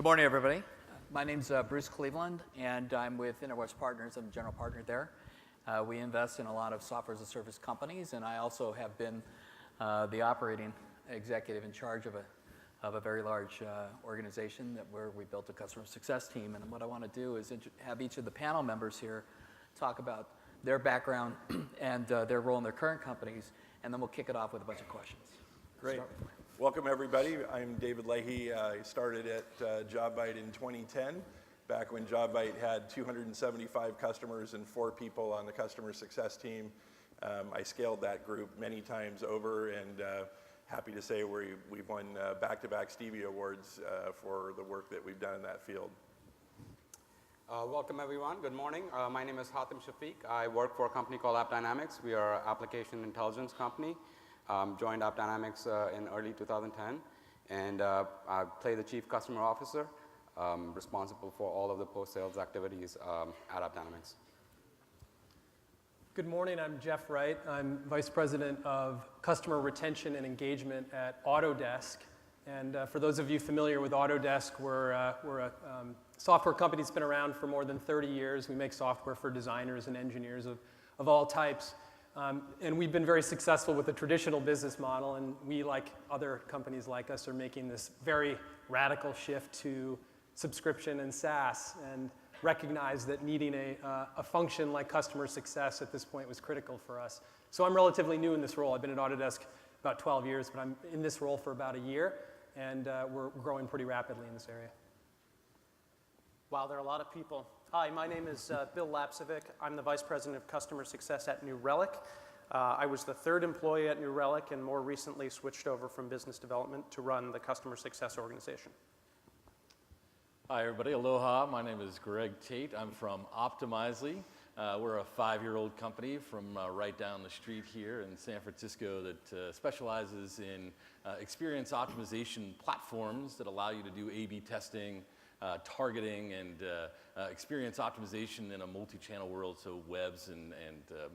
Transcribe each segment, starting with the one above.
Good morning, everybody. My name's Bruce Cleveland, and I'm with InterWest Partners. I'm the general partner there. We invest in a lot of software as a service companies, and I also have been the operating executive in charge of a very large organization where we built a customer success team. And what I want to do is have each of the panel members here talk about their background and their role in their current companies, and then we'll kick it off with a bunch of questions. Great. Welcome, everybody. I'm David Lahey. I started at JobBite in 2010, back when JobBite had 275 customers and 4 people on the customer success team. I scaled that group many times over, and happy to say we've won back-to-back Stevie Awards for the work that we've done in that field. Welcome, everyone. Good morning. My name is Hatim Shafique. I work for a company called AppDynamics. We are an application intelligence company. Joined AppDynamics in early 2010, and I play the Chief Customer Officer, responsible for all of the post-sales activities at AppDynamics. Good morning, I'm Jeff Wright. I'm Vice President of Customer Retention and Engagement at Autodesk. And for those of you familiar with Autodesk, we're a software company that's been around for more than 30 years. We make software for designers and engineers of all types. And we've been very successful with the traditional business model, and we, like other companies like us, are making this very radical shift to subscription and SaaS, and recognize that needing a function like customer success at this point was critical for us. So I'm relatively new in this role. I've been at Autodesk about 12 years, but I'm in this role for about a year, and we're growing pretty rapidly in this area. Wow, there are a lot of people. Hi, my name is Bill Lapcevic. I'm the Vice President of Customer Success at New Relic. I was the 3rd employee at New Relic and more recently switched over from business development to run the customer success organization. Hi, everybody. Aloha. My name is Greg Tate. I'm from Optimizely. We're a 5-year-old company from right down the street here in San Francisco that specializes in experience optimization platforms that allow you to do A/B testing, targeting, and experience optimization in a multi-channel world, so webs and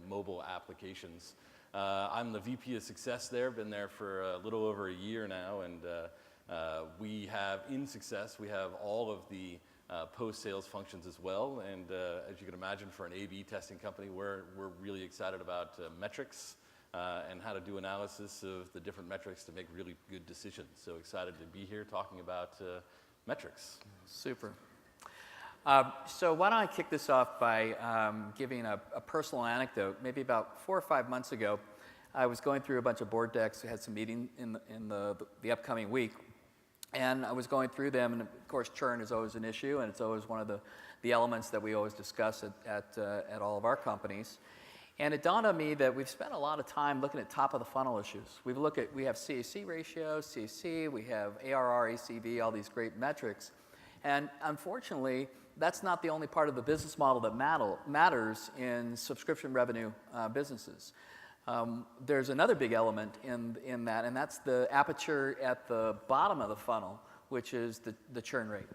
mobile applications. I'm the VP of Success there, been there for a little over a year now, and we have, in Success, we have all of the post-sales functions as well, and as you can imagine, for an A/B testing company, we're really excited about metrics and how to do analysis of the different metrics to make really good decisions. So excited to be here talking about metrics. Super. So why don't I kick this off by giving a personal anecdote. Maybe about 4 or 5 months ago, I was going through a bunch of board decks. I had some meeting in the upcoming week, and I was going through them, and of course churn is always an issue, and it's always one of the elements that we always discuss at all of our companies. And it dawned on me that we've spent a lot of time looking at top of the funnel issues. We have CAC ratio, CAC, we have ARR, ACV, all these great metrics. And unfortunately, that's not the only part of the business model that matters in subscription revenue businesses. There's another big element in that, and that's the aperture at the bottom of the funnel, which is the churn rate.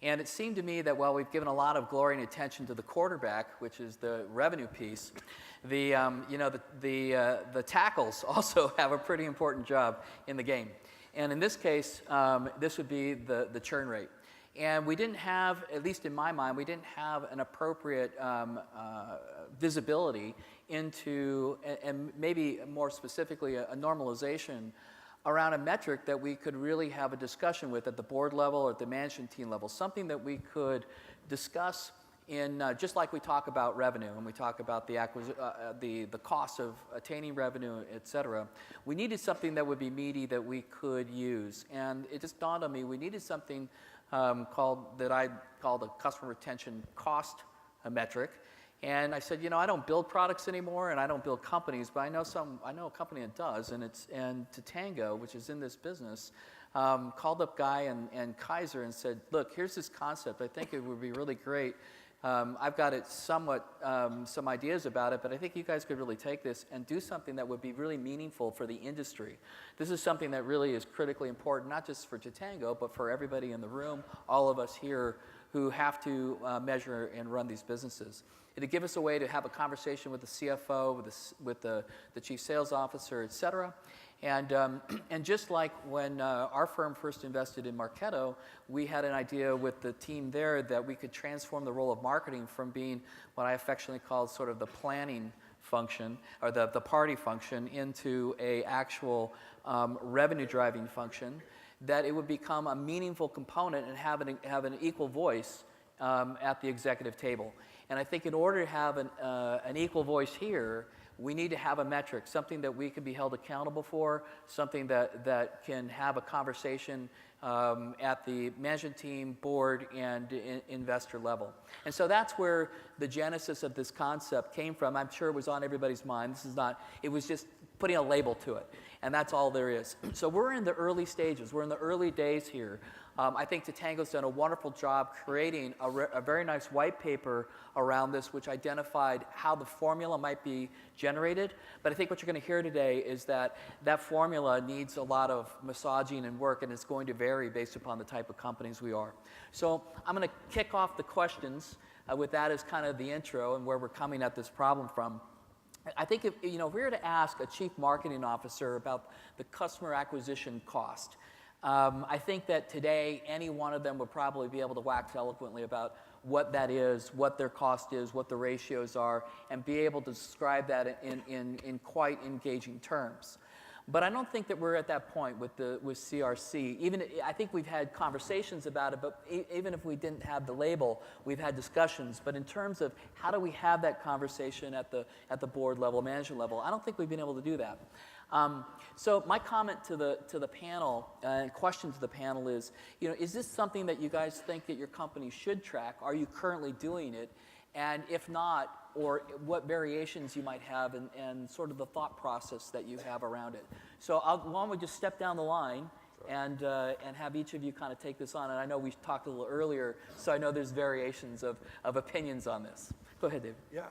And it seemed to me that while we've given a lot of glory and attention to the quarterback, which is the revenue piece, the tackles also have a pretty important job in the game. And in this case, this would be the churn rate. And we didn't have, at least in my mind, we didn't have an appropriate visibility into, and maybe more specifically, a normalization around a metric that we could really have a discussion with at the board level or at the management team level, something that we could discuss in, just like we talk about revenue and we talk about the cost of attaining revenue, et cetera. We needed something that would be meaty that we could use. And it just dawned on me, we needed something that I called a customer retention cost metric. And I said, I don't build products anymore, and I don't build companies, but I know a company that does, and Totango, which is in this business, called up Guy and Kaiser and said, look, here's this concept. I think it would be really great. I've got it somewhat, some ideas about it, but I think you guys could really take this and do something that would be really meaningful for the industry. This is something that really is critically important, not just for Totango, but for everybody in the room, all of us here who have to measure and run these businesses. It'd give us a way to have a conversation with the CFO, with the chief sales officer, et cetera. And just like when our firm first invested in Marketo, we had an idea with the team there that we could transform the role of marketing from being what I affectionately call sort of the planning function, or the party function, into a actual revenue driving function, that it would become a meaningful component and have an equal voice at the executive table. And I think in order to have an equal voice here, we need to have a metric, something that we can be held accountable for, something that can have a conversation at the management team, board, and investor level. And so that's where the genesis of this concept came from. I'm sure it was on everybody's mind. It was just putting a label to it. And that's all there is. So we're in the early stages. We're in the early days here. I think Totango's done a wonderful job creating a very nice white paper around this, which identified how the formula might be generated. But I think what you're going to hear today is that that formula needs a lot of massaging and work, and it's going to vary based upon the type of companies we are. So I'm going to kick off the questions with that as kind of the intro and where we're coming at this problem from. I think if we were to ask a chief marketing officer about the customer acquisition cost, I think that today any one of them would probably be able to wax eloquently about what that is, what their cost is, what the ratios are, and be able to describe that in quite engaging terms. But I don't think that we're at that point with CRC. I think we've had conversations about it, but even if we didn't have the label, we've had discussions. But in terms of how do we have that conversation at the board level, management level, I don't think we've been able to do that. So my comment to the panel and question to the panel is, is this something that you guys think that your company should track? Are you currently doing it? And if not, or what variations you might have and sort of the thought process that you have around it. So why don't we just step down the line and have each of you kind of take this on. And I know we talked a little earlier, so I know there's variations of opinions on this. Go ahead, David. Yeah,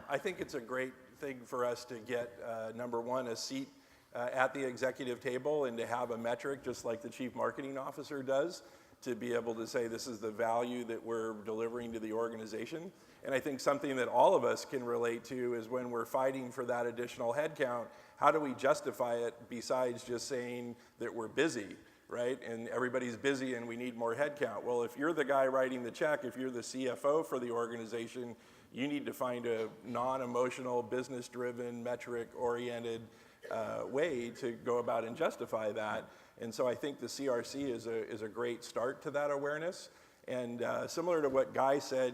I think it's a great thing for us to get, number one, a seat at the executive table and to have a metric just like the chief marketing officer does, to be able to say this is the value that we're delivering to the organization. And I think something that all of us can relate to is when we're fighting for that additional headcount, how do we justify it besides just saying that we're busy, right? And everybody's busy and we need more headcount. Well, if you're the guy writing the check, if you're the CFO for the organization, you need to find a non-emotional, business-driven, metric-oriented way to go about and justify that. And so I think the CRC is a great start to that awareness. And similar to what Guy said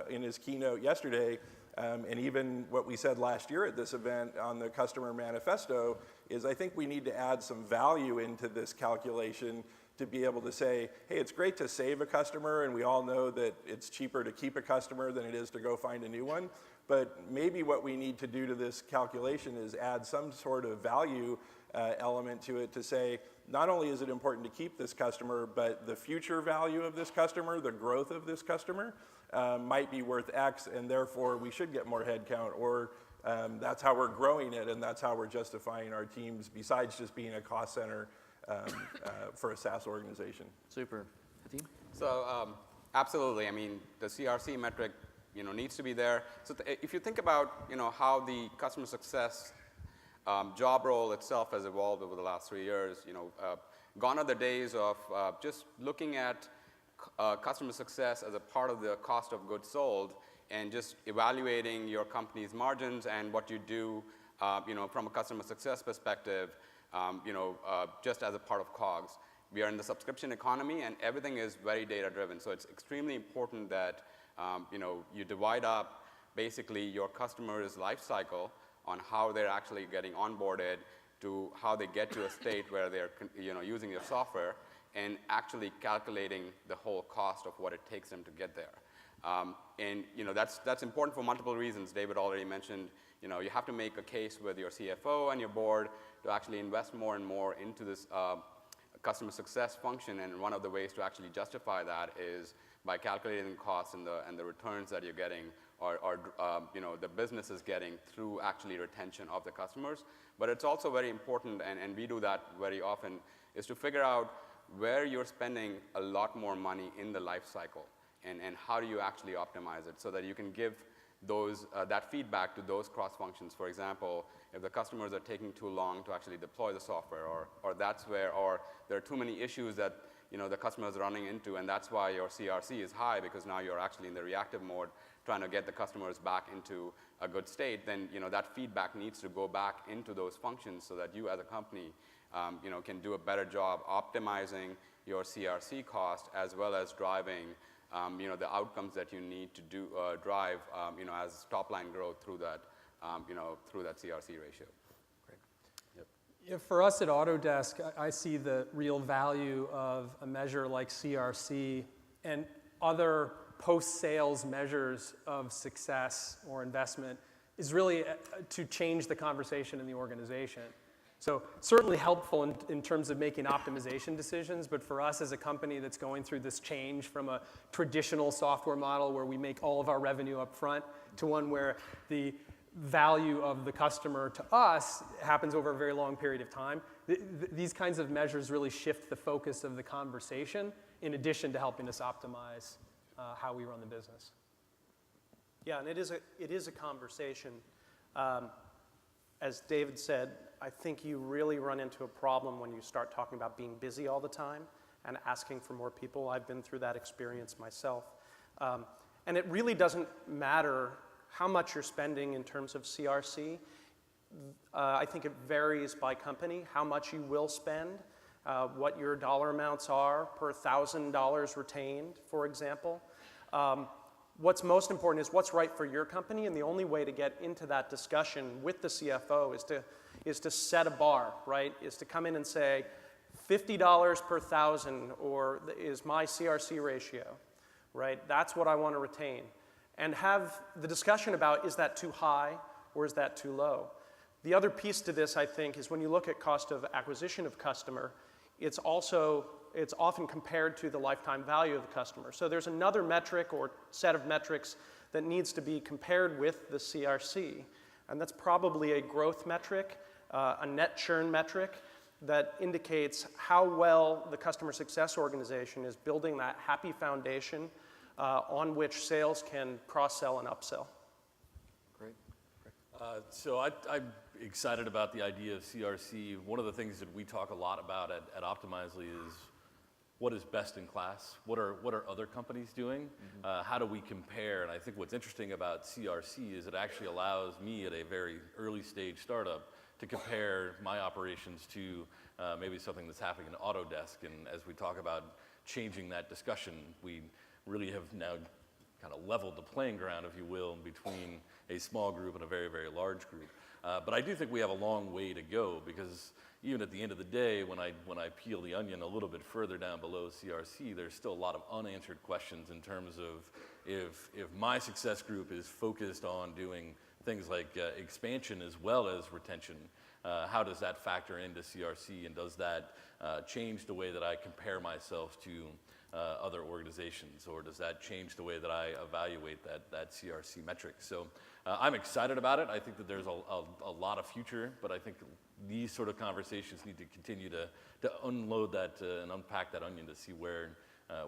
in his keynote yesterday, and even what we said last year at this event on the customer manifesto, is I think we need to add some value into this calculation to be able to say, hey, it's great to save a customer, and we all know that it's cheaper to keep a customer than it is to go find a new one. But maybe what we need to do to this calculation is add some sort of value element to it to say, not only is it important to keep this customer, but the future value of this customer, the growth of this customer, might be worth X, and therefore we should get more headcount, or that's how we're growing it, and that's how we're justifying our teams, besides just being a cost center for a SaaS organization. Super. Hatim? So absolutely. I mean, the CRC metric needs to be there. So if you think about how the customer success job role itself has evolved over the last 3 years, gone are the days of just looking at customer success as a part of the cost of goods sold and just evaluating your company's margins and what you do from a customer success perspective, just as a part of COGS. We are in the subscription economy and everything is very data driven. So it's extremely important that you divide up basically your customer's life cycle on how they're actually getting onboarded to how they get to a state where they're using your software and actually calculating the whole cost of what it takes them to get there. And that's important for multiple reasons. David already mentioned, you have to make a case with your CFO and your board to actually invest more and more into this customer success function. And one of the ways to actually justify that is by calculating the costs and the returns that you're getting or the business is getting through actually retention of the customers. But it's also very important, and we do that very often, is to figure out where you're spending a lot more money in the life cycle. and how do you actually optimize it so that you can give those, that feedback to those cross functions. For example, if the customers are taking too long to actually deploy the software, or that's where, or there are too many issues that the customer is running into, and that's why your CRC is high, because now you're actually in the reactive mode trying to get the customers back into a good state, then that feedback needs to go back into those functions so that you as a company can do a better job optimizing your CRC cost as well as driving the outcomes that you need to do drive as top line growth through that through that CRC ratio. Great. Yep. Yeah, for us at Autodesk, I see the real value of a measure like CRC and other post-sales measures of success or investment is really to change the conversation in the organization. So certainly helpful in terms of making optimization decisions, but for us as a company that's going through this change from a traditional software model where we make all of our revenue up front to one where the value of the customer to us happens over a very long period of time, these kinds of measures really shift the focus of the conversation in addition to helping us optimize how we run the business. Yeah, and it is a conversation. As David said, I think you really run into a problem when you start talking about being busy all the time and asking for more people. I've been through that experience myself. And it really doesn't matter how much you're spending in terms of CRC. I think it varies by company, how much you will spend, what your dollar amounts are per $1,000 retained, for example. What's most important is what's right for your company, and the only way to get into that discussion with the CFO is to set a bar, right? Is to come in and say, $50 per 1,000 or is my CRC ratio, right? That's what I want to retain. And have the discussion about, is that too high or is that too low? The other piece to this, I think, is when you look at cost of acquisition of customer, it's often compared to the lifetime value of the customer. So there's another metric or set of metrics that needs to be compared with the CRC, and that's probably a growth metric, a net churn metric that indicates how well the customer success organization is building that happy foundation on which sales can cross-sell and upsell. Great. So I'm excited about the idea of CRC. One of the things that we talk a lot about at Optimizely is what is best in class? What are other companies doing? Mm-hmm. How do we compare? And I think what's interesting about CRC is it actually allows me at a very early stage startup to compare my operations to maybe something that's happening in Autodesk. And as we talk about changing that discussion, we really have now kind of leveled the playing ground, if you will, between a small group and a very, very large group. But I do think we have a long way to go, because even at the end of the day, when I peel the onion a little bit further down below CRC, there's still a lot of unanswered questions in terms of if my success group is focused on doing things like expansion as well as retention, how does that factor into CRC, and does that change the way that I compare myself to other organizations, or does that change the way that I evaluate that CRC metric? So I'm excited about it. I think that there's a lot of future, but I think these sort of conversations need to continue to unload that and unpack that onion to see where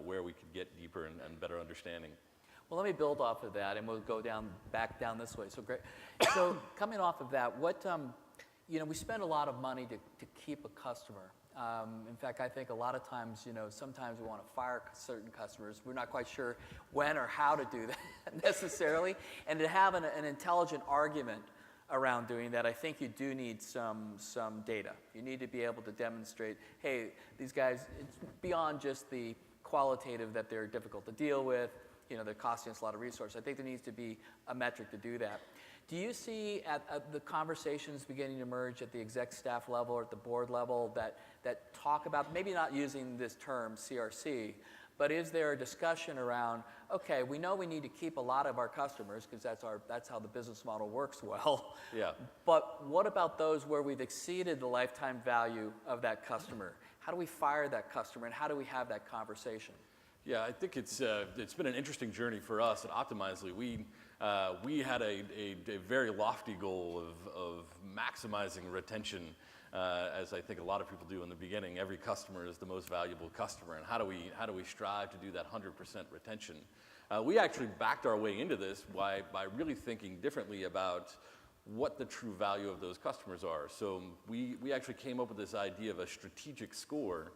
we could get deeper and better understanding. Well, let me build off of that, and we'll go back down this way. So great. So coming off of that, what we spend a lot of money to keep a customer. In fact, I think a lot of times, sometimes we want to fire certain customers. We're not quite sure when or how to do that necessarily. And to have an intelligent argument around doing that, I think you do need some data. You need to be able to demonstrate, hey, these guys, it's beyond just the qualitative that they're difficult to deal with, they're costing us a lot of resources. I think there needs to be a metric to do that. Do you see at the conversations beginning to emerge at the exec staff level or at the board level that talk about, maybe not using this term CRC, but is there a discussion around, okay, we know we need to keep a lot of our customers because that's how the business model works well. Yeah. But what about those where we've exceeded the lifetime value of that customer? How do we fire that customer, and how do we have that conversation? Yeah, I think it's been an interesting journey for us at Optimizely. we had a very lofty goal of maximizing retention, as I think a lot of people do in the beginning. Every customer is the most valuable customer, and how do we strive to do that 100% retention? We actually backed our way into this by really thinking differently about what the true value of those customers are. So we actually came up with this idea of a strategic score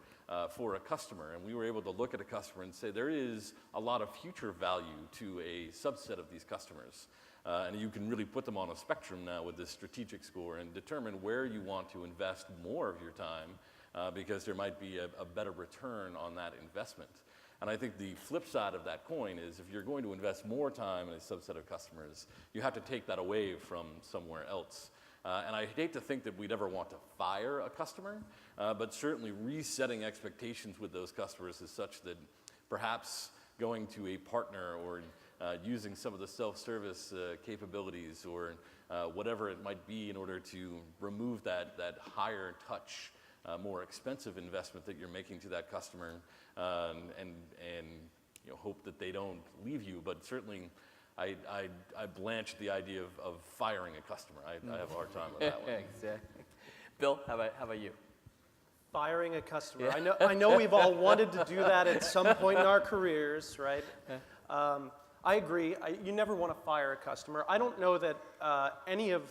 for a customer, and we were able to look at a customer and say there is a lot of future value to a subset of these customers. And you can really put them on a spectrum now with this strategic score and determine where you want to invest more of your time because there might be a better return on that investment. And I think the flip side of that coin is if you're going to invest more time in a subset of customers, you have to take that away from somewhere else. And I hate to think that we'd ever want to fire a customer, but certainly resetting expectations with those customers is such that perhaps going to a partner or using some of the self-service capabilities or whatever it might be in order to remove that higher touch, more expensive investment that you're making to that customer, and hope that they don't leave you. But certainly, I blanch the idea of firing a customer. I have a hard time with that one. Exactly. Bill, how about you? Firing a customer. Yeah. I know we've all wanted to do that at some point in our careers, right? I agree. You never want to fire a customer. I don't know that any of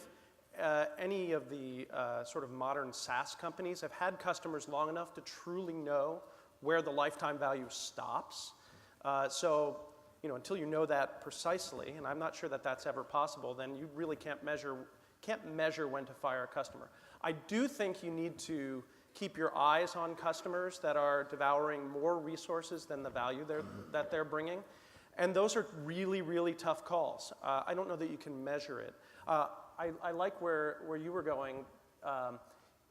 the sort of modern SaaS companies have had customers long enough to truly know where the lifetime value stops. So, until you know that precisely, and I'm not sure that that's ever possible, then you really can't measure when to fire a customer. I do think you need to keep your eyes on customers that are devouring more resources than the value that they're bringing. And those are really, really tough calls. I don't know that you can measure it. I like where you were going.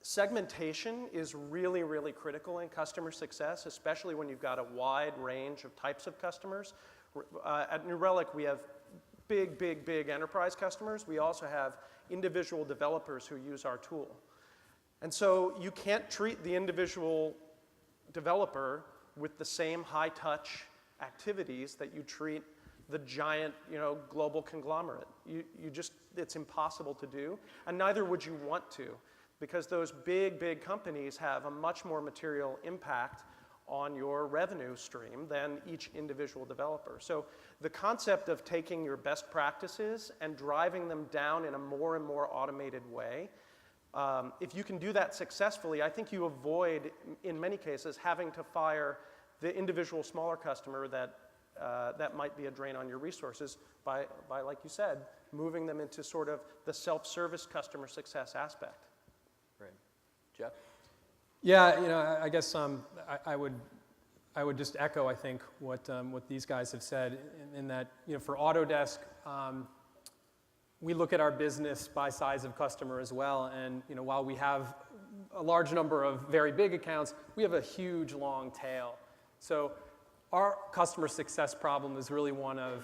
Segmentation is really, really critical in customer success, especially when you've got a wide range of types of customers. At New Relic, we have big enterprise customers. We also have individual developers who use our tool. And so you can't treat the individual developer with the same high-touch activities that you treat the giant, global conglomerate. It's impossible to do, and neither would you want to, because those big companies have a much more material impact on your revenue stream than each individual developer. So the concept of taking your best practices and driving them down in a more and more automated way, if you can do that successfully, I think you avoid, in many cases, having to fire the individual smaller customer that might be a drain on your resources by, like you said, moving them into sort of the self-service customer success aspect. Right. Jeff? Yeah, I guess I would just echo, I think, what these guys have said in that, for Autodesk, we look at our business by size of customer as well, and while we have a large number of very big accounts, we have a huge long tail. So our customer success problem is really one of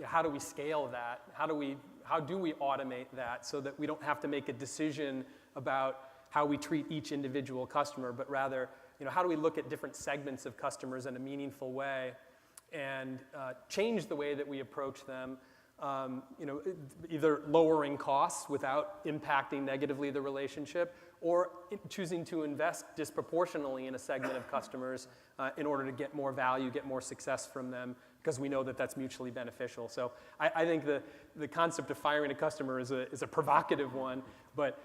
how do we scale that? How do we automate that so that we don't have to make a decision about how we treat each individual customer, but rather, how do we look at different segments of customers in a meaningful way and change the way that we approach them, either lowering costs without impacting negatively the relationship, or choosing to invest disproportionately in a segment of customers in order to get more value, get more success from them, because we know that that's mutually beneficial. So I think the concept of firing a customer is a provocative one, but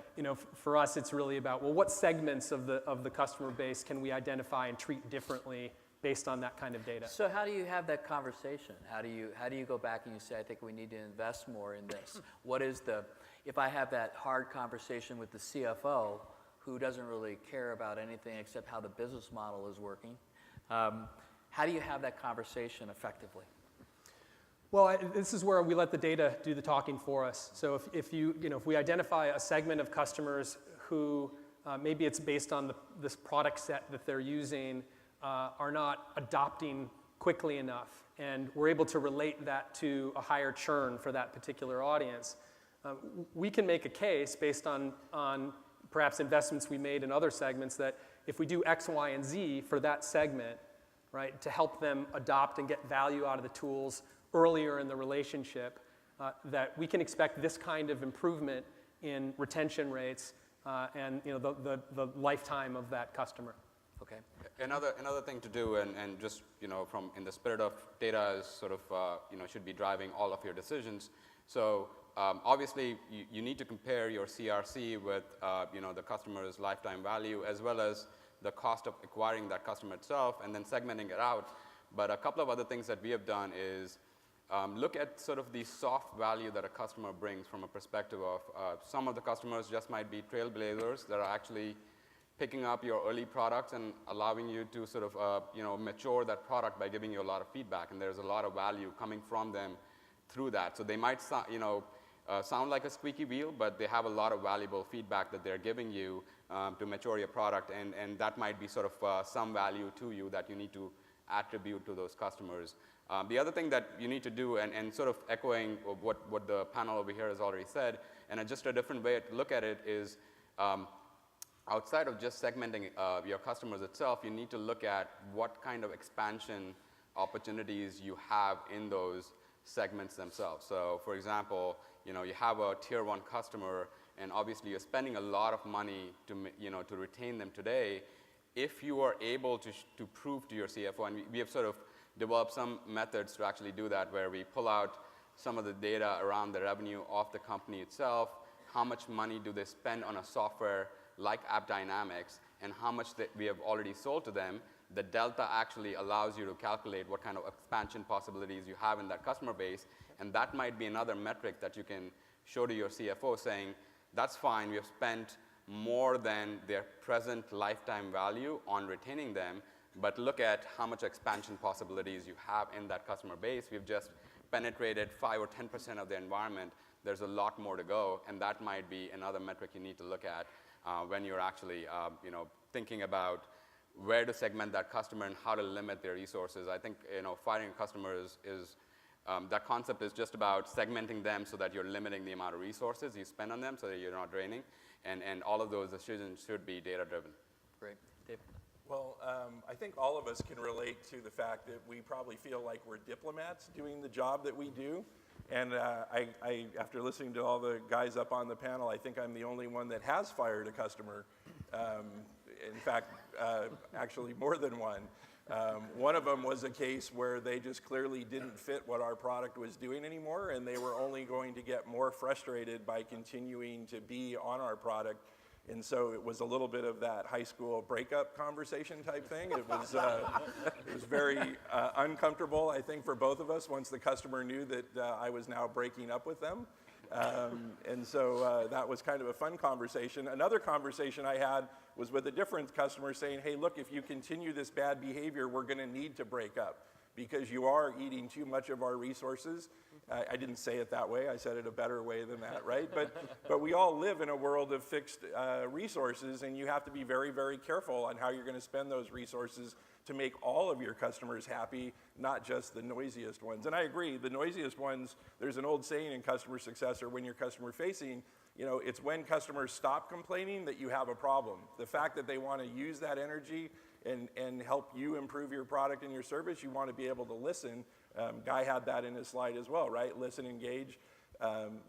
for us it's really about, well, what segments of the customer base can we identify and treat differently based on that kind of data? So how do you have that conversation? How do you go back and you say, I think we need to invest more in this? What is if I have that hard conversation with the CFO who doesn't really care about anything except how the business model is working, how do you have that conversation effectively? Well, this is where we let the data do the talking for us. So if we identify a segment of customers who maybe it's based on this product set that they're using, are not adopting quickly enough, and we're able to relate that to a higher churn for that particular audience, we can make a case based on perhaps investments we made in other segments that if we do X, Y, and Z for that segment, right, to help them adopt and get value out of the tools earlier in the relationship, that we can expect this kind of improvement in retention rates and the lifetime of that customer. Okay. Another thing to do, and just from in the spirit of data is sort of should be driving all of your decisions. So obviously you need to compare your CRC with the customer's lifetime value as well as the cost of acquiring that customer itself, and then segmenting it out. But a couple of other things that we have done is look at sort of the soft value that a customer brings from a perspective of some of the customers just might be trailblazers that are actually picking up your early products and allowing you to sort of mature that product by giving you a lot of feedback, and there's a lot of value coming from them through that. So they might sound like a squeaky wheel, but they have a lot of valuable feedback that they're giving you to mature your product, and that might be sort of some value to you that you need to attribute to those customers. The other thing that you need to do, and sort of echoing what the panel over here has already said, and just a different way to look at it is outside of just segmenting your customers itself, you need to look at what kind of expansion opportunities you have in those segments themselves. So for example, you have a tier 1 customer, and obviously you're spending a lot of money to retain them today. If you are able to prove to your CFO, and we have sort of developed some methods to actually do that, where we pull out some of the data around the revenue of the company itself, how much money do they spend on a software like AppDynamics, and how much that we have already sold to them. The delta actually allows you to calculate what kind of expansion possibilities you have in that customer base, and that might be another metric that you can show to your CFO saying, that's fine, we have spent more than their present lifetime value on retaining them, but look at how much expansion possibilities you have in that customer base. We've just penetrated 5 or 10% of the environment. There's a lot more to go, and that might be another metric you need to look at when you're actually thinking about where to segment that customer and how to limit their resources. I think firing customers is that concept is just about segmenting them so that you're limiting the amount of resources you spend on them so that you're not draining, and all of those decisions should be data driven. Great. Dave? Well, I think all of us can relate to the fact that we probably feel like we're diplomats doing the job that we do. And I, after listening to all the guys up on the panel, I think I'm the only one that has fired a customer. In fact, actually more than one. One of them was a case where they just clearly didn't fit what our product was doing anymore, and they were only going to get more frustrated by continuing to be on our product. And so it was a little bit of that high school breakup conversation type thing. It was very uncomfortable, I think, for both of us once the customer knew that I was now breaking up with them. And so that was kind of a fun conversation. Another conversation I had was with a different customer saying, hey, look, if you continue this bad behavior, we're going to need to break up because you are eating too much of our resources. I didn't say it that way. I said it a better way than that, right? But we all live in a world of fixed resources, and you have to be very, very careful on how you're going to spend those resources to make all of your customers happy, not just the noisiest ones. And I agree, the noisiest ones, there's an old saying in customer success, or when you're customer facing, it's when customers stop complaining that you have a problem. The fact that they want to use that energy and help you improve your product and your service, you want to be able to listen. Guy had that in his slide as well, right? Listen, engage.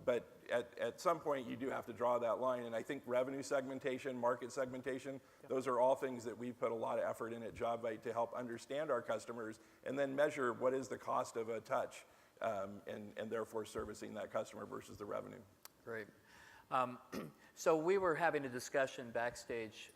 But at some point, you do have to draw that line. And I think revenue segmentation, market segmentation, those are all things that we've put a lot of effort in at JobVite to help understand our customers and then measure what is the cost of a touch and therefore servicing that customer versus the revenue. Great. So we were having a discussion backstage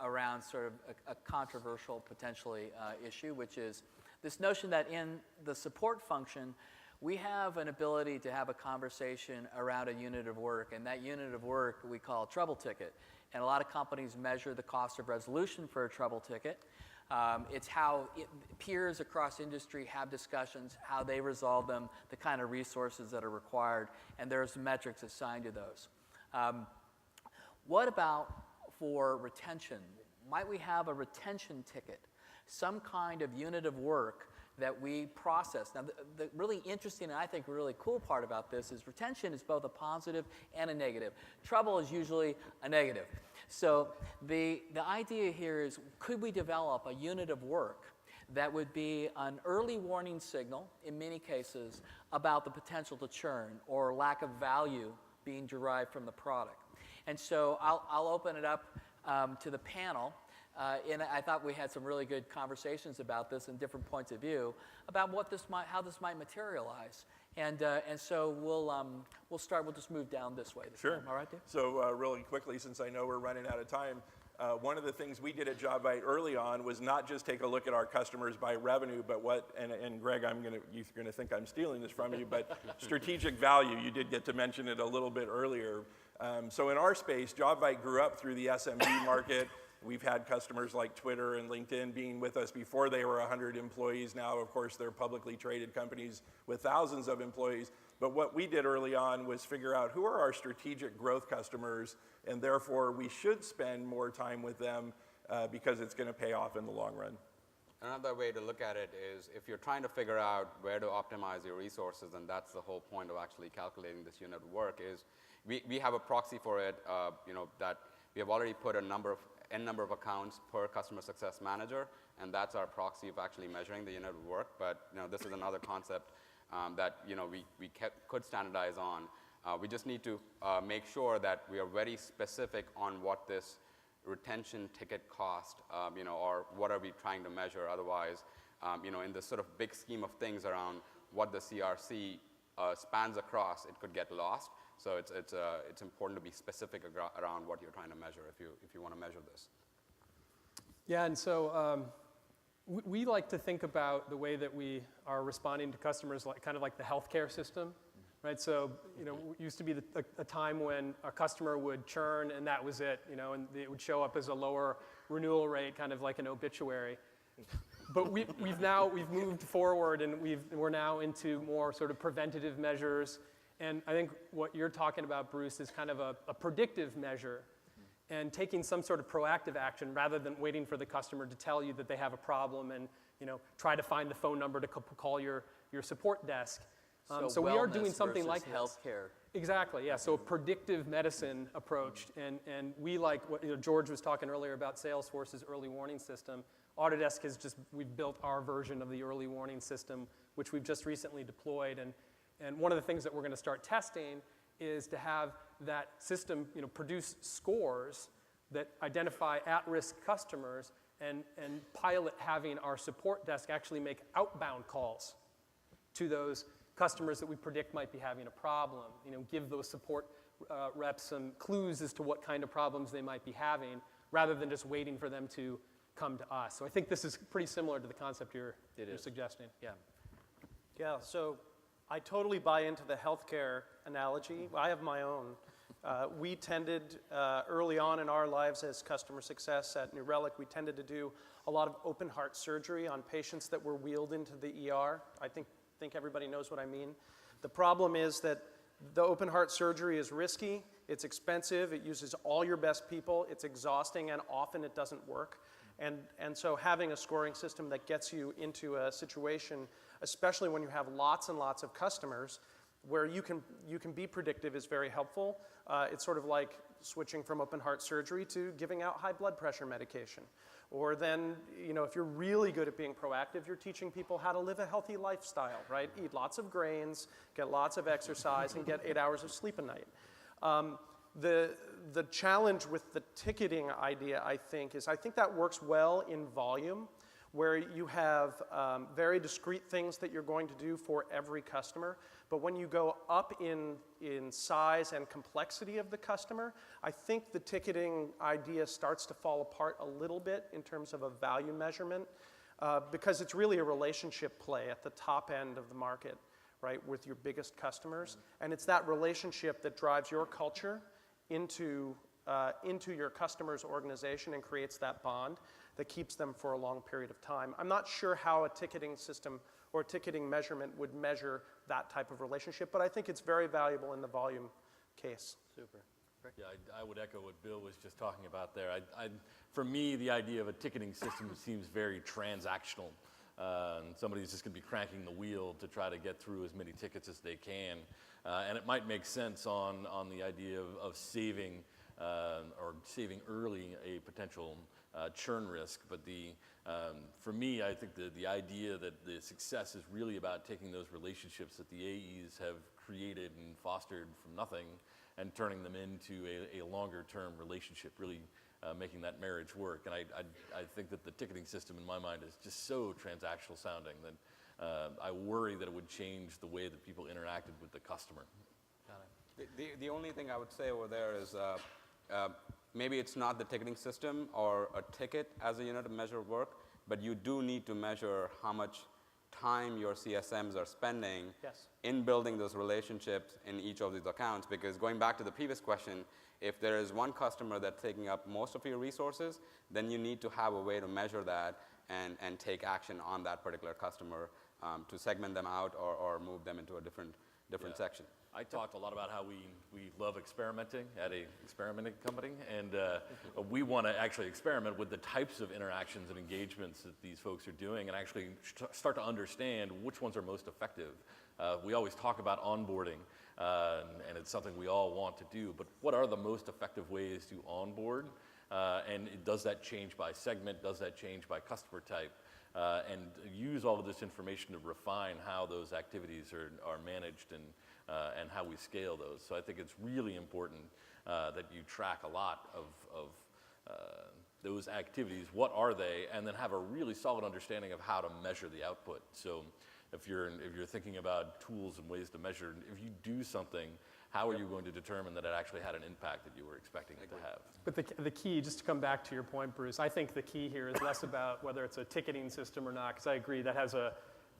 around sort of a controversial, potentially, issue, which is this notion that in the support function, we have an ability to have a conversation around a unit of work, and that unit of work we call a trouble ticket. And a lot of companies measure the cost of resolution for a trouble ticket. It's how peers across industry have discussions, how they resolve them, the kind of resources that are required, and there's metrics assigned to those. What about for retention? Might we have a retention ticket, some kind of unit of work that we process? Now, the really interesting and I think really cool part about this is retention is both a positive and a negative. Trouble is usually a negative. So the idea here is, could we develop a unit of work that would be an early warning signal, in many cases, about the potential to churn or lack of value being derived from the product. And so I'll open it up to the panel. And I thought we had some really good conversations about this and different points of view about how this might materialize. And so we'll start. We'll just move down this way. Sure. Time. All right, Dave? So really quickly, since I know we're running out of time, one of the things we did at JobBite early on was not just take a look at our customers by revenue, but and Greg, you're gonna think I'm stealing this from you, but strategic value. You did get to mention it a little bit earlier. So in our space, JobBite grew up through the SMB market. We've had customers like Twitter and LinkedIn being with us before they were 100 employees. Now, of course, they're publicly traded companies with thousands of employees. But what we did early on was figure out who are our strategic growth customers, and therefore we should spend more time with them because it's going to pay off in the long run. Another way to look at it is if you're trying to figure out where to optimize your resources, and that's the whole point of actually calculating this unit of work, is we have a proxy for it, that we have already put n number of accounts per customer success manager, and that's our proxy of actually measuring the unit of work. But this is another concept that we could standardize on. We just need to make sure that we are very specific on what this retention ticket cost, or what are we trying to measure. Otherwise, in this sort of big scheme of things around what the CRC spans across, it could get lost. So it's important to be specific around what you're trying to measure if you want to measure this. Yeah, and so we like to think about the way that we are responding to customers kind of like the healthcare system, right? So it used to be a time when a customer would churn and that was it, and it would show up as a lower renewal rate, kind of like an obituary. But we've moved forward, and we're now into more sort of preventative measures. And I think what you're talking about, Bruce, is kind of a predictive measure and taking some sort of proactive action rather than waiting for the customer to tell you that they have a problem and try to find the phone number to call your support desk. So we are doing something like this. Healthcare. Exactly, yeah. So a predictive medicine approach, and we like what George was talking earlier about Salesforce's early warning system. Autodesk we've built our version of the early warning system, which we've just recently deployed. And one of the things that we're going to start testing is to have that system produce scores that identify at-risk customers and pilot having our support desk actually make outbound calls to those customers that we predict might be having a problem. Give those support reps some clues as to what kind of problems they might be having rather than just waiting for them to come to us. So I think this is pretty similar to the concept you're suggesting. Yeah. Yeah, so I totally buy into the healthcare analogy. I have my own. We tended, early on in our lives as customer success at New Relic, we tended to do a lot of open heart surgery on patients that were wheeled into the ER. I think everybody knows what I mean. The problem is that the open heart surgery is risky, it's expensive, it uses all your best people, it's exhausting, and often it doesn't work. And so having a scoring system that gets you into a situation, especially when you have lots and lots of customers, where you can be predictive is very helpful. It's sort of like switching from open heart surgery to giving out high blood pressure medication. Or then, if you're really good at being proactive, you're teaching people how to live a healthy lifestyle, right? Eat lots of grains, get lots of exercise, and get 8 hours of sleep a night. The challenge with the ticketing idea, I think that works well in volume, where you have very discrete things that you're going to do for every customer. But when you go up in size and complexity of the customer, I think the ticketing idea starts to fall apart a little bit in terms of a value measurement, because it's really a relationship play at the top end of the market, right, with your biggest customers. And it's that relationship that drives your culture into your customer's organization and creates that bond that keeps them for a long period of time. I'm not sure how a ticketing system or ticketing measurement would measure that type of relationship, but I think it's very valuable in the volume case. Super. Yeah, I would echo what Bill was just talking about there. For me, the idea of a ticketing system seems very transactional. And somebody's just going to be cranking the wheel to try to get through as many tickets as they can. And it might make sense on the idea of saving or saving early a potential churn risk. But for me, I think the idea that the success is really about taking those relationships that the AEs have created and fostered from nothing and turning them into a longer-term relationship, really making that marriage work. And I think that the ticketing system, in my mind, is just so transactional sounding that I worry that it would change the way that people interacted with the customer. The only thing I would say over there is maybe it's not the ticketing system or a ticket as a unit of measure work, but you do need to measure how much time your CSMs are spending in building those relationships in each of these accounts. Because going back to the previous question, if there is one customer that's taking up most of your resources, then you need to have a way to measure that and take action on that particular customer to segment them out or move them into a different section. I talked a lot about how we love experimenting at a experimenting company, and we want to actually experiment with the types of interactions and engagements that these folks are doing and actually start to understand which ones are most effective. We always talk about onboarding, and it's something we all want to do, but what are the most effective ways to onboard? And does that change by segment? Does that change by customer type? And use all of this information to refine how those activities are managed and how we scale those. So I think it's really important that you track a lot of those activities. What are they? And then have a really solid understanding of how to measure the output. So if you're thinking about tools and ways to measure, if you do something, how are you going to determine that it actually had an impact that you were expecting it to have? But the key, just to come back to your point, Bruce, I think the key here is less about whether it's a ticketing system or not, because I agree that has a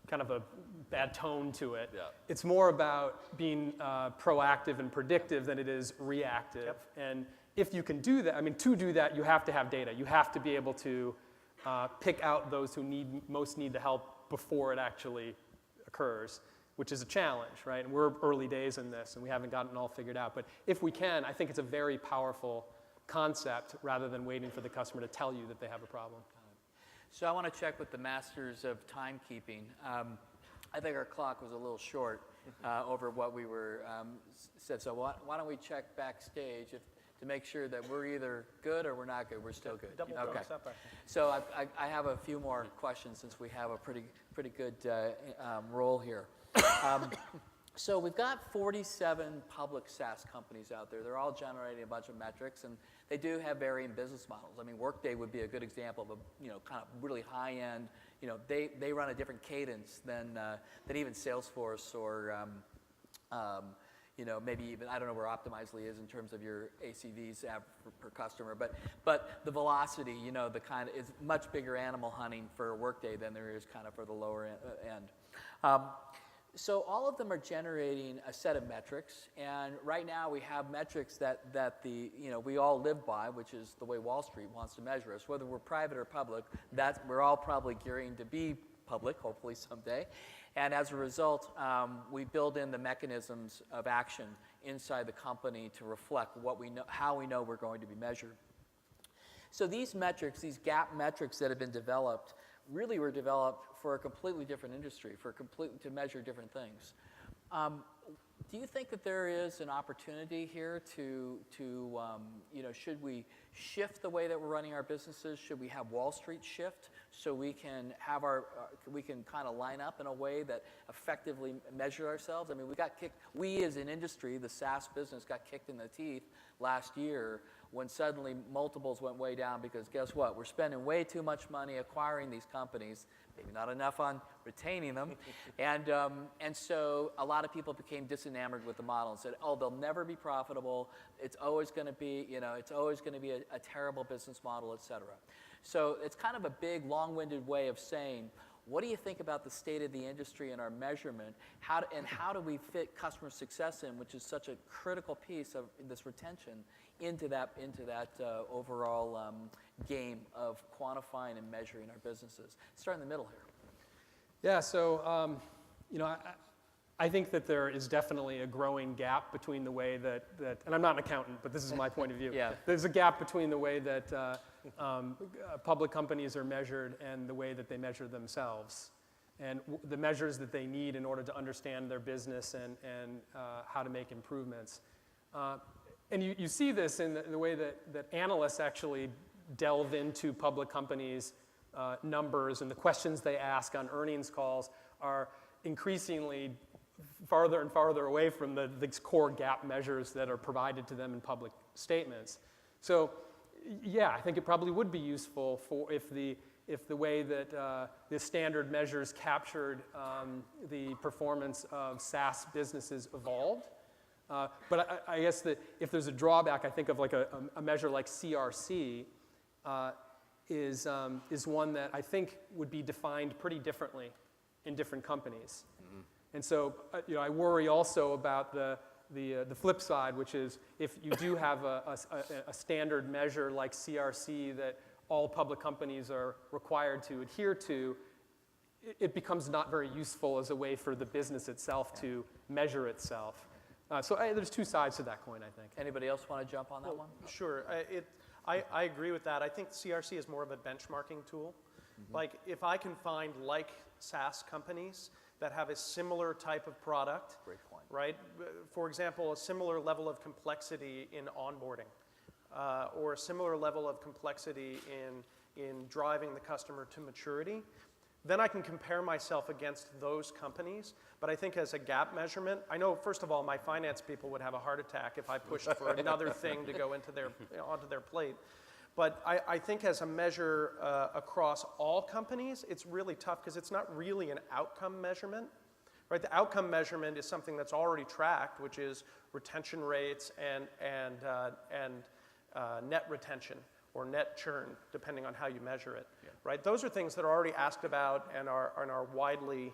kind of a bad tone to it. Yeah. It's more about being proactive and predictive than it is reactive. Yep. And if you can do that, I mean, to do that, you have to have data. You have to be able to pick out those who most need the help before it actually occurs, which is a challenge, right? And we're early days in this, and we haven't gotten it all figured out. But if we can, I think it's a very powerful concept rather than waiting for the customer to tell you that they have a problem. So I want to check with the masters of timekeeping. I think our clock was a little short over what we were said. So why don't we check backstage to make sure that we're either good or we're not good. We're still good. Double thumbs up, I think. So I have a few more questions since we have a pretty good role here. So we've got 47 public SaaS companies out there. They're all generating a bunch of metrics, and they do have varying business models. I mean, Workday would be a good example of a kind of really high-end. They run a different cadence than even Salesforce or maybe even, I don't know where Optimizely is in terms of your ACVs per customer, but the velocity, the kind of is much bigger animal hunting for Workday than there is kind of for the lower end. So all of them are generating a set of metrics, and right now we have metrics that we all live by, which is the way Wall Street wants to measure us, whether we're private or public. We're all probably gearing to be public, hopefully someday, and as a result, we build in the mechanisms of action inside the company to reflect what we know, how we know we're going to be measured. So these metrics, these gap metrics that have been developed, really were developed for a completely different industry, to measure different things. Do you think that there is an opportunity here to should we shift the way that we're running our businesses? Should we have Wall Street shift so we can have we can kind of line up in a way that effectively measure ourselves? I mean, we as an industry, the SaaS business, got kicked in the teeth last year when suddenly multiples went way down because guess what? We're spending way too much money acquiring these companies, maybe not enough on retaining them, and so a lot of people became disenamored with the model and said, oh, they'll never be profitable. It's always going to be, a terrible business model, et cetera. So it's kind of a big, long-winded way of saying, what do you think about the state of the industry and our measurement? How do we fit customer success in, which is such a critical piece of this retention, into that overall game of quantifying and measuring our businesses? Start in the middle here. Yeah, so I think that there is definitely a growing gap between the way that and I'm not an accountant, but this is my point of view. Yeah. There's a gap between the way that public companies are measured and the way that they measure themselves, and the measures that they need in order to understand their business and how to make improvements. And you see this in the way that analysts actually delve into public companies' numbers, and the questions they ask on earnings calls are increasingly farther and farther away from the core GAAP measures that are provided to them in public statements. So yeah, I think it probably would be useful for if the way that the standard measures captured the performance of SaaS businesses evolved. But I guess that if there's a drawback, I think of like a measure like CRC is one that I think would be defined pretty differently in different companies. Mm-hmm. And so I worry also about the flip side, which is if you do have a standard measure like CRC that all public companies are required to adhere to, it becomes not very useful as a way for the business itself to measure itself. So there's two sides to that coin, I think. Anybody else want to jump on that one? Sure. I agree with that. I think CRC is more of a benchmarking tool. Mm-hmm. Like if I can find like SaaS companies that have a similar type of product, great point. Right? For example, a similar level of complexity in onboarding, or a similar level of complexity in driving the customer to maturity, then I can compare myself against those companies. But I think as a GAAP measurement, I know, first of all, my finance people would have a heart attack if I pushed for another thing to go into onto their plate. But I think as a measure across all companies, it's really tough because it's not really an outcome measurement. Right? The outcome measurement is something that's already tracked, which is retention rates and net retention or net churn, depending on how you measure it. Yeah. Right? Those are things that are already asked about and are widely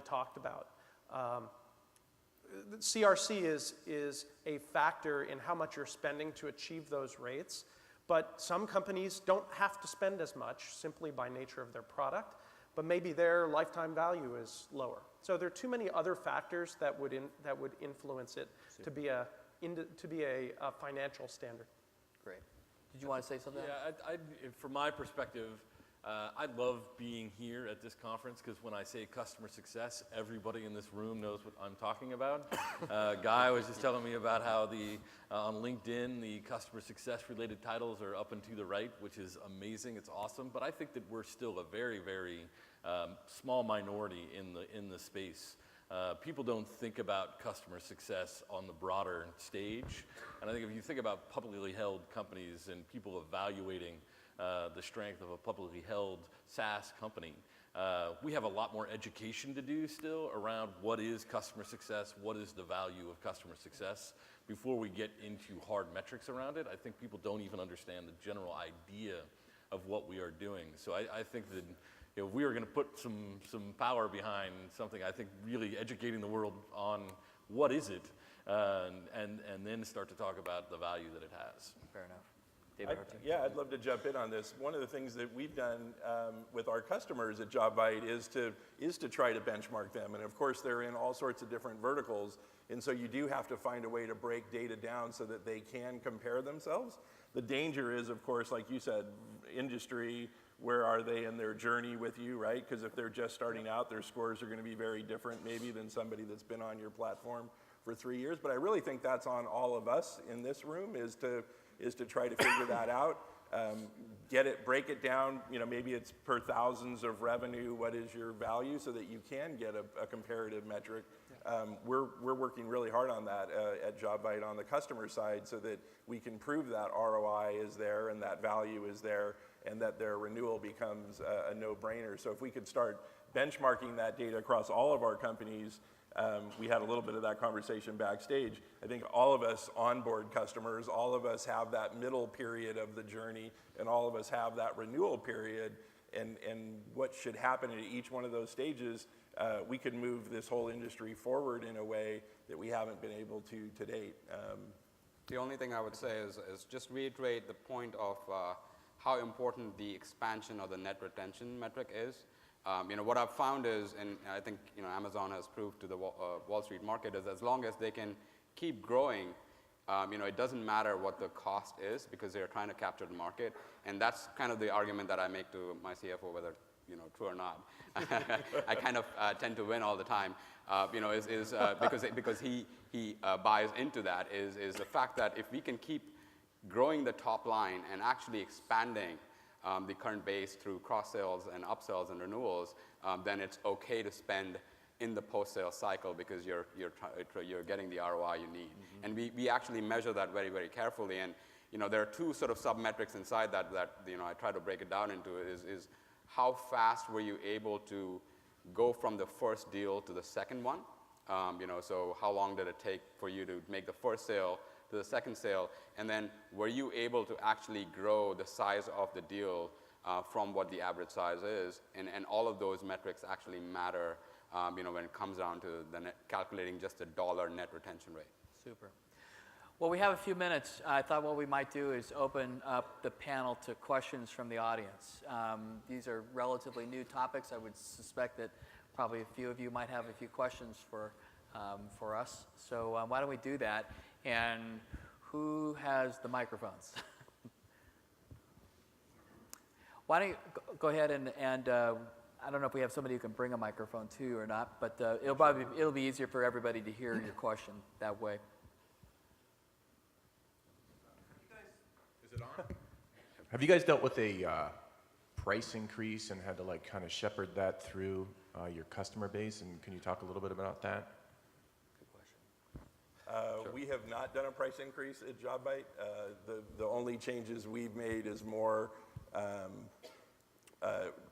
talked about. CRC is a factor in how much you're spending to achieve those rates, but some companies don't have to spend as much simply by nature of their product, but maybe their lifetime value is lower. So there are too many other factors that would influence it to be a financial standard. Great. Did you want to say something? Yeah, from my perspective, I love being here at this conference because when I say customer success, everybody in this room knows what I'm talking about. Guy was just telling me about how on LinkedIn, the customer success related titles are up and to the right, which is amazing. It's awesome. But I think that we're still a very, very small minority in the space. People don't think about customer success on the broader stage. And I think if you think about publicly held companies and people evaluating the strength of a publicly held SaaS company, we have a lot more education to do still around what is customer success, what is the value of customer success before we get into hard metrics around it. I think people don't even understand the general idea of what we are doing. So I think that if we are going to put some power behind something, I think really educating the world on what is it, and then start to talk about the value that it has. Fair enough. David, I'd love to jump in on this. One of the things that we've done with our customers at JobBite is to try to benchmark them. And of course, they're in all sorts of different verticals. And so you do have to find a way to break data down so that they can compare themselves. The danger is, of course, like you said, industry, where are they in their journey with you, right? Because if they're just starting out, their scores are going to be very different maybe than somebody that's been on your platform for 3 years. But I really think that's on all of us in this room is to try to figure that out, break it down, maybe it's per thousands of revenue, what is your value, so that you can get a comparative metric. We're working really hard on that at JobBite on the customer side so that we can prove that ROI is there and that value is there and that their renewal becomes a no-brainer. So if we could start benchmarking that data across all of our companies, we had a little bit of that conversation backstage. I think all of us onboard customers, all of us have that middle period of the journey, and all of us have that renewal period. And what should happen at each one of those stages, we could move this whole industry forward in a way that we haven't been able to date. The only thing I would say is just reiterate the point of how important the expansion or the net retention metric is. What I've found is, and I think Amazon has proved to the Wall Street market, is as long as they can keep growing, it doesn't matter what the cost is because they're trying to capture the market. And that's kind of the argument that I make to my CFO, whether true or not. I kind of tend to win all the time. Because he buys into that is the fact that if we can keep growing the top line and actually expanding the current base through cross sales and upsells and renewals, then it's okay to spend in the post-sale cycle because you're getting the ROI you need. Mm-hmm. And we actually measure that very, very carefully. And there are two sort of sub-metrics inside that I try to break it down into is how fast were you able to go from the first deal to the second one? So how long did it take for you to make the first sale to the second sale? And then were you able to actually grow the size of the deal from what the average size is? And all of those metrics actually matter when it comes down to calculating just a dollar net retention rate. Super. Well, we have a few minutes. I thought what we might do is open up the panel to questions from the audience. These are relatively new topics. I would suspect that probably a few of you might have a few questions for us. So why don't we do that? And who has the microphones? Why don't you go ahead and I don't know if we have somebody who can bring a microphone too or not, but it'll be easier for everybody to hear your question that way. Is it on? Have you guys dealt with a price increase and had to kind of shepherd that through your customer base? And can you talk a little bit about that? Sure. We have not done a price increase at JobBite. The only changes we've made is more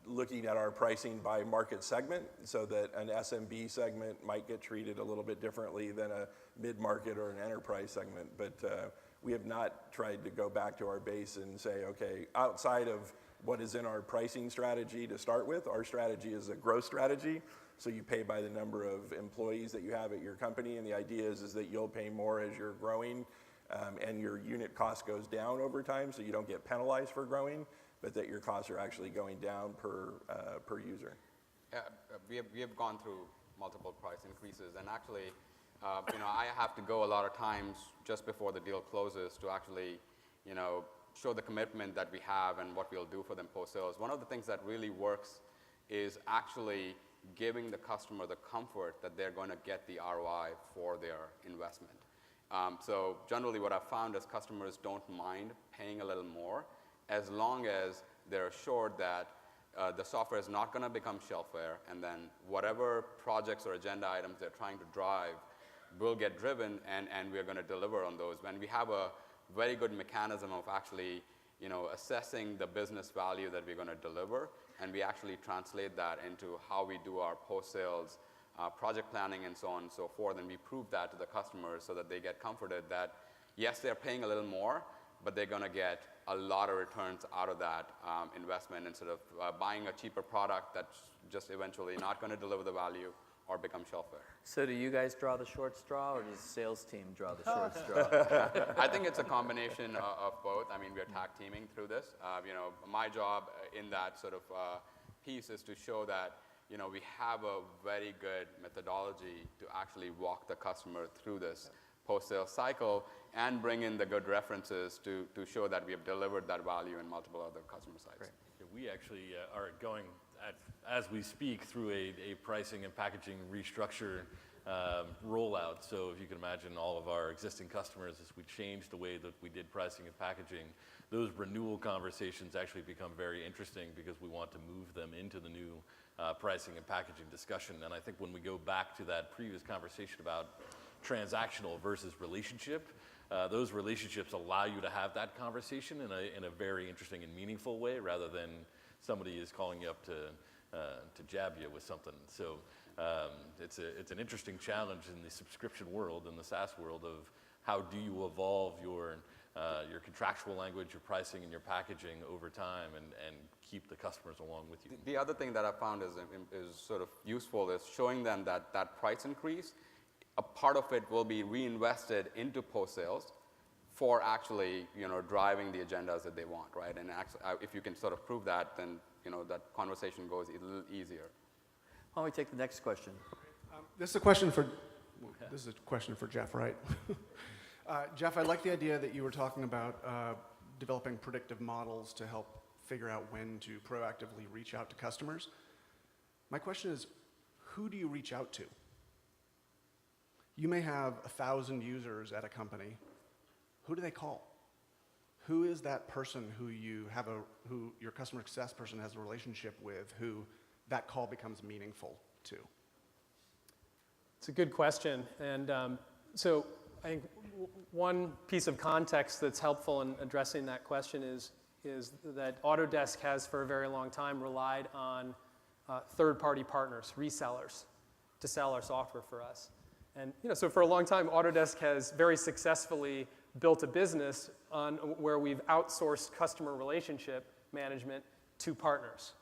looking at our pricing by market segment so that an SMB segment might get treated a little bit differently than a mid-market or an enterprise segment. But we have not tried to go back to our base and say, okay, outside of what is in our pricing strategy to start with, our strategy is a growth strategy. So you pay by the number of employees that you have at your company, and the idea is that you'll pay more as you're growing, and your unit cost goes down over time, so you don't get penalized for growing, but that your costs are actually going down per user. Yeah, we have gone through multiple price increases, and actually, I have to go a lot of times just before the deal closes to actually, show the commitment that we have and what we'll do for them post-sales. One of the things that really works is actually giving the customer the comfort that they're going to get the ROI for their investment. So generally what I've found is customers don't mind paying a little more as long as they're assured that the software is not going to become shelfware, and then whatever projects or agenda items they're trying to drive will get driven, and we're going to deliver on those. When we have a very good mechanism of actually assessing the business value that we're going to deliver, and we actually translate that into how we do our post-sales project planning and so on and so forth, and we prove that to the customers so that they get comforted that, yes, they're paying a little more, but they're going to get a lot of returns out of that investment instead of buying a cheaper product that's just eventually not going to deliver the value or become shelfware. So do you guys draw the short straw, or does the sales team draw the short straw? I think it's a combination of both. I mean, we're tag teaming through this. My job in that sort of piece is to show that we have a very good methodology to actually walk the customer through this post-sale cycle and bring in the good references to show that we have delivered that value in multiple other customer sites. Great. Yeah, we actually are going, as we speak, through a pricing and packaging restructure rollout. So if you can imagine all of our existing customers, as we change the way that we did pricing and packaging, those renewal conversations actually become very interesting because we want to move them into the new pricing and packaging discussion. And I think when we go back to that previous conversation about transactional versus relationship, those relationships allow you to have that conversation in a very interesting and meaningful way, rather than somebody is calling you up to jab you with something. So it's an interesting challenge in the subscription world, in the SaaS world, of how do you evolve your contractual language, your pricing, and your packaging over time, and keep the customers along with you. The other thing that I found is sort of useful is showing them that price increase, a part of it will be reinvested into post-sales for actually driving the agendas that they want, right? And actually, if you can sort of prove that, then that conversation goes a little easier. Why don't we take the next question? This is a question for Jeff, right? Jeff, I like the idea that you were talking about developing predictive models to help figure out when to proactively reach out to customers. My question is, who do you reach out to? You may have 1,000 users at a company. Who do they call? Who is that person who who your customer success person has a relationship with, who that call becomes meaningful to? It's a good question. And so I think one piece of context that's helpful in addressing that question is that Autodesk has for a very long time relied on third-party partners, resellers, to sell our software for us. And so for a long time, Autodesk has very successfully built a business where we've outsourced customer relationship management to partners.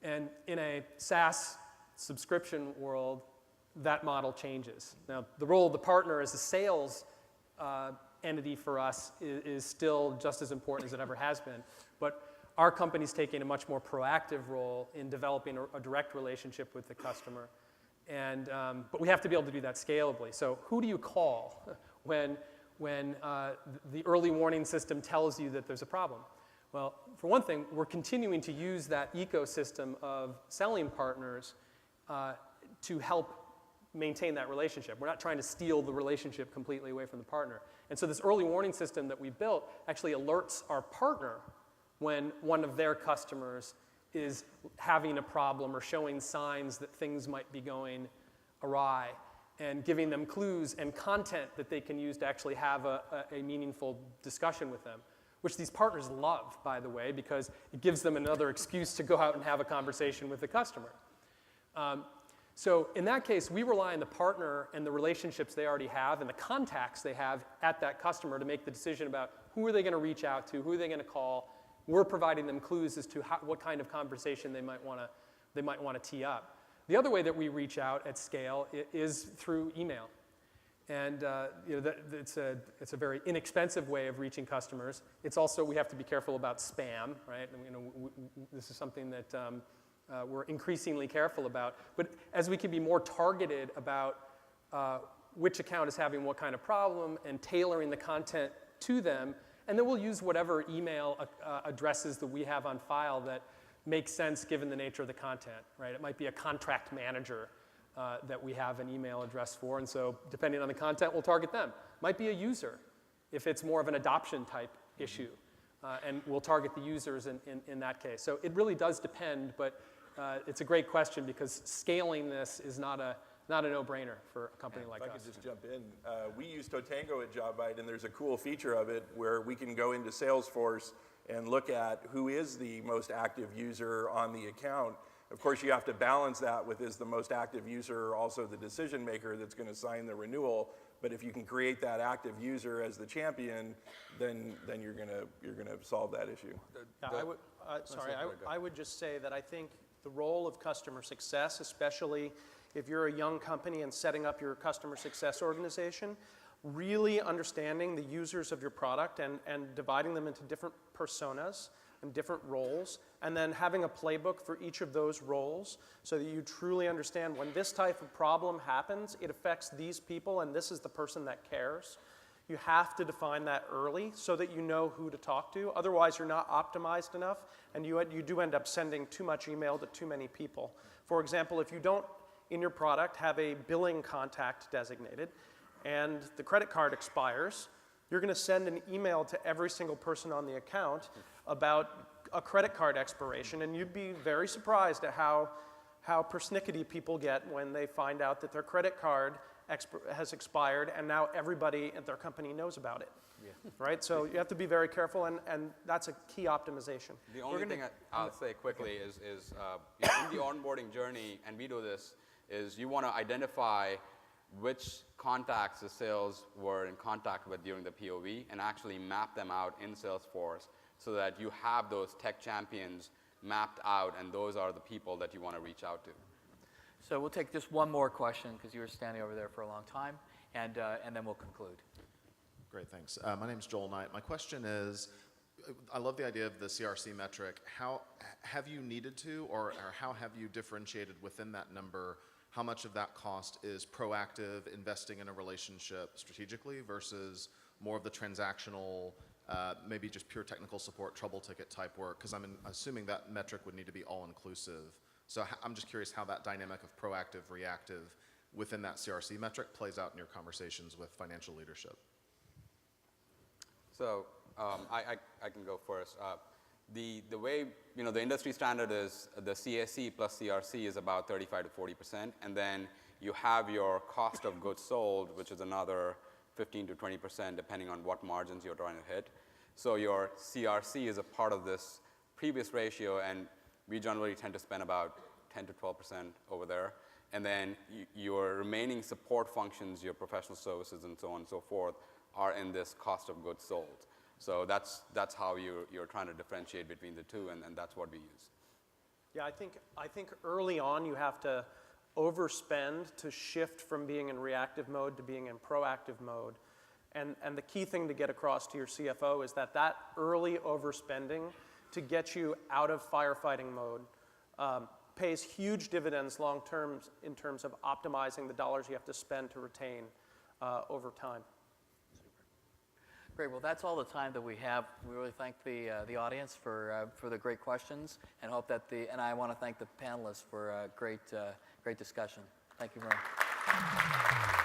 And in a SaaS subscription world, that model changes. Now, the role of the partner as a sales entity for us is still just as important as it ever has been. But our company's taking a much more proactive role in developing a direct relationship with the customer. But we have to be able to do that scalably. So who do you call when the early warning system tells you that there's a problem? Well, for one thing, we're continuing to use that ecosystem of selling partners to help maintain that relationship. We're not trying to steal the relationship completely away from the partner. And so this early warning system that we built actually alerts our partner when one of their customers is having a problem or showing signs that things might be going awry, and giving them clues and content that they can use to actually have a meaningful discussion with them, which these partners love, by the way, because it gives them another excuse to go out and have a conversation with the customer. So in that case, we rely on the partner and the relationships they already have and the contacts they have at that customer to make the decision about who are they going to reach out to, who are they going to call. We're providing them clues as to what kind of conversation they might want to tee up. The other way that we reach out at scale is through email. And it's a very inexpensive way of reaching customers. It's also, we have to be careful about spam, right? And, this is something that we're increasingly careful about. But as we can be more targeted about which account is having what kind of problem and tailoring the content to them, and then we'll use whatever email addresses that we have on file that makes sense given the nature of the content, right? It might be a contract manager that we have an email address for, and so depending on the content, we'll target them. Might be a user if it's more of an adoption type issue, and we'll target the users in that case. So it really does depend, but it's a great question because scaling this is not a no-brainer for a company like us. If I could just jump in. We use Totango at JobBite, and there's a cool feature of it where we can go into Salesforce and look at who is the most active user on the account. Of course, you have to balance that with, is the most active user also the decision maker that's going to sign the renewal? But if you can create that active user as the champion, then you're going to solve that issue. Yeah, I would just say that I think the role of customer success, especially if you're a young company and setting up your customer success organization, really understanding the users of your product and dividing them into different personas and different roles, and then having a playbook for each of those roles so that you truly understand when this type of problem happens, it affects these people and this is the person that cares. You have to define that early so that you know who to talk to. Otherwise, you're not optimized enough, and you do end up sending too much email to too many people. For example, if you don't, in your product, have a billing contact designated, and the credit card expires, you're going to send an email to every single person on the account about a credit card expiration, and you'd be very surprised at how persnickety people get when they find out that their credit card has expired, and now everybody at their company knows about it. Yeah. Right? So you have to be very careful, and that's a key optimization. The only thing I'll say quickly is in the onboarding journey, and we do this, is you want to identify which contacts the sales were in contact with during the POV and actually map them out in Salesforce so that you have those tech champions mapped out, and those are the people that you want to reach out to. So we'll take just one more question because you were standing over there for a long time, and then we'll conclude. Great, thanks. My name is Joel Knight. My question is, I love the idea of the CRC metric. How have you needed to, or how have you differentiated within that number how much of that cost is proactive, investing in a relationship strategically versus more of the transactional maybe just pure technical support, trouble ticket type work? Because I'm assuming that metric would need to be all-inclusive. So I'm just curious how that dynamic of proactive, reactive within that CRC metric plays out in your conversations with financial leadership. So I can go first. The way, the industry standard is the CAC plus CRC is about 35 to 40%, and then you have your cost of goods sold, which is another 15 to 20%, depending on what margins you're trying to hit. So your CRC is a part of this previous ratio, and we generally tend to spend about 10 to 12% over there. And then your remaining support functions, your professional services and so on and so forth, are in this cost of goods sold. So that's how you're trying to differentiate between the two, and that's what we use. Yeah, I think early on you have to overspend to shift from being in reactive mode to being in proactive mode. And the key thing to get across to your CFO is that early overspending to get you out of firefighting mode pays huge dividends long term in terms of optimizing the dollars you have to spend to retain over time. Great. Well, that's all the time that we have. We really thank the audience for the great questions, and hope that and I want to thank the panelists for a great discussion. Thank you very much.